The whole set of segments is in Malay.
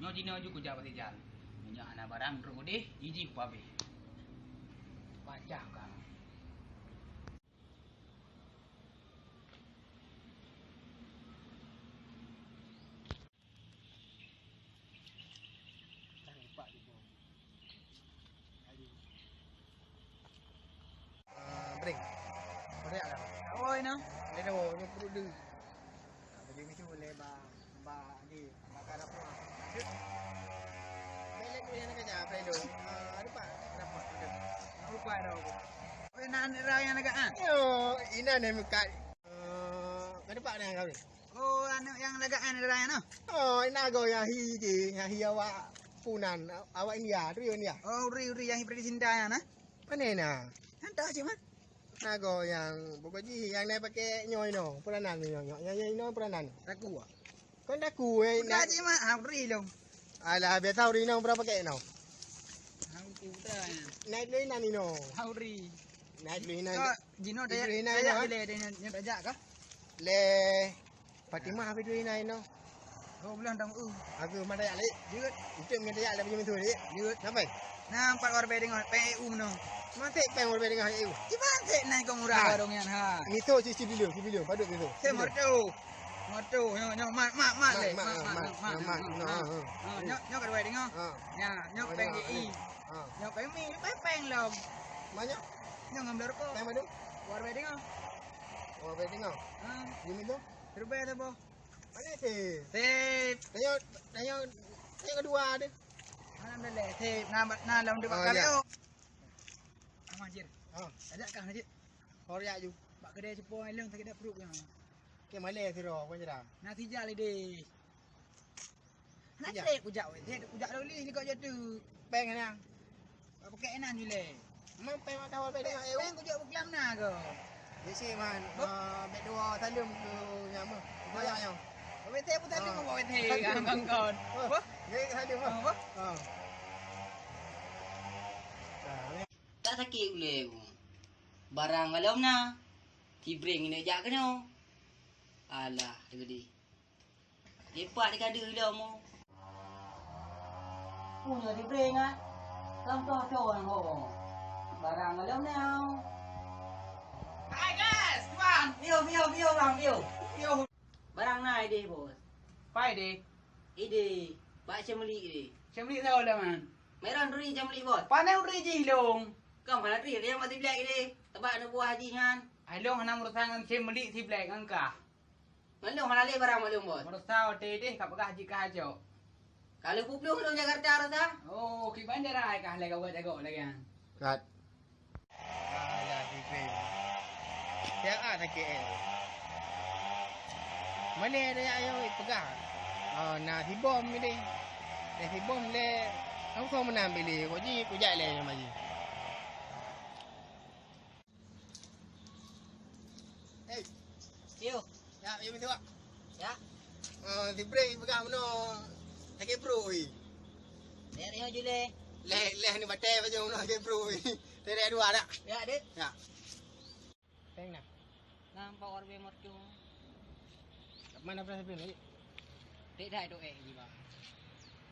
Nyo Cina ju ku jawab jalan. Nyo anak barang terus deh, iji pabe. Pacah kan. Bring. Boleh tak? Oh ini. Dia dah ni perlu dia. Jadi mesti boleh ba ni bakar apa. Belek dia nak kerja apa itu? Ada pak dapat ada. Lupa dah aku. Oh nak raya nak ah. Yo, ina ni muka. Ada pak ni kau ni. Oh anak yang lagaan raya no. Oh, ina kau yang hi awak punan awak India tu ni ya. Oh uri yang hibrid cinta ya na. Mana nak? Entah je man. Nago yang pokoknya yang naik pakai nyoy no, peranan ni nyoy. Yang no peranan. Aku ah. Kau dah ku Dah je man, uri long. Alah, biar tahu ni no berapa pakai no. Aku dah. Naik dulu ni no. Uri. Naik dulu ni. Oh, Jino dah ya boleh dia belajar ke? Le Fatimah habis dulu ni no. Oh bulan dong Aku mana ya le? Jut. Itu mana ya le punya tu le. Jut. Sampai. Nampak war bedeng PU no. Mati peng orang dengan EU. Gimana sih naik ke murah dong yan ha? Itu sisi dulu, paduk dulu. Saya mortu, nyo mat le. Nyo ke bedeng oh. Ya, nyo peng GI. Nyo peng mi, peng lo. Banyak. Nyo ngambil ko. Peng madu. War bedeng oh. Oh, bedeng oh. Gini tu. Terbaik tu boh. Mana sih? Sip. Tanya kedua ada. Alhamdulillah. Sip. Nah lam dekat kali oh. Majir. Ajak kah Majir. Korea ju. Bak kedai cepo elong tak ada perut yang. Ke Malay siro kau jera. Nak tijal ide. Nak cek ujak we. Dia ujak dulu ni kau jatuh. Peng ni. Pakai enan je le. Memang peng tahu apa dengan EU. Peng ujak berkelam na ke. Di sini man. Bet dua talum tu nyama. Bayar yang. Wete pun tadi kau wete kawan-kawan. Apa? Ni talum apa? Tak sakit boleh aku. Barang malam na. Tibring ni ajak kena. Alah, gede. Lepak dia kada dah mo. Punya tibring ah. Contoh nang ho. Barang malam na. Hai guys, bang. Bio bang, bio. Barang na ide bos. Pai de. Ide. Pak Cemli ide. Cemli tahu dah man. Meron duri Cemli bos. Panai uri je hilong. Kau mana duri dia mati black ide. Tebak nak buah haji kan. Hilong hana merusangan Cemli si black angka. Malum halale barang malum bos. Merusau teh kap haji kajo. Kalau puplung lu Jakarta rasa. Oh, ki bandar ai kah lega buat jago lagi kan. Kat. Ya, di yang ada KL. Mana ada yang pegang? Nah si bom ni deh. Si bom le, aku tahu mana ambil le. Kau ji, kau jai le yang maji. Hey, Yo, ya, you minta. ya. Si break pegang mana? Sakit pro ni. Dia jule. Le ni batai macam mana sakit pro ni. Tadi dua ada. Ya, Dik. Ya. Teng nak. Nampak orang bemot tu. Mana pernah sebelum ni? Dik dah doa ni bang.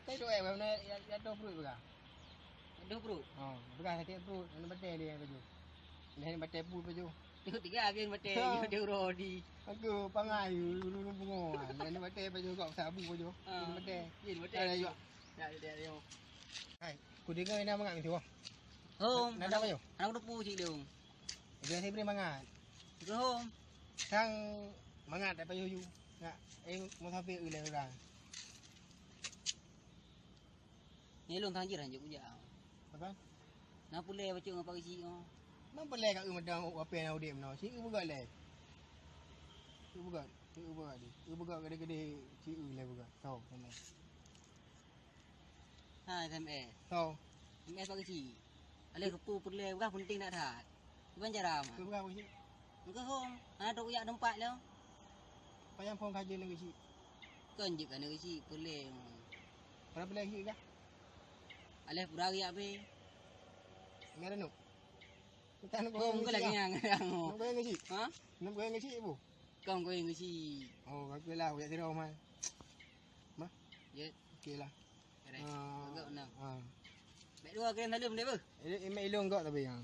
Kau tu mana ya tu pro pegang. Aduh bro. Pegang sakit pro. Mana batai dia baju. Ni batai pro baju. Tu tiga habis mati dia rodi. Aku pangai dulu bungoan. Ni batai baju kau sabu baju. Ni batai. Ni mati. Ada juga. Ya dia. Hai, ku dengar ina mangat tu. Home. Nada apa yo? Anak tu puji dia. Dia si beri mangat. Ke home. Sang mangat apa yo yu. Nak musafir ulah orang. Ni long tanjir anjuk uja. Betul? Nak pulai baca ngapa isi oh. Mang pelai kat rumah apa yang dia meno. Si buka le. Si buka dia. Si buka gede-gede si le buka. Tahu sama. Ha SMS. Tahu. SMS bagi si. Ale kepu pulai bukan penting nak dah. Bukan jaram. Si buka apa si? Ke home. Ada tu uyak tempat lah. Payang pun kaji lagi si. Kan je kan si pulai. Berapa lagi kah? Ale berari abe. Ngara nu. Kita nak Home ke lagi yang. Nak goyang ke si? Ha? Nak goyang ke si ibu? Kau kau yang si. Oh, bagus lah. Buat sirau mal. Mah? Ya. Okey lah. Agak benar. Ha. Baik dua kena dalam dia apa? Emak ilong kau tapi yang.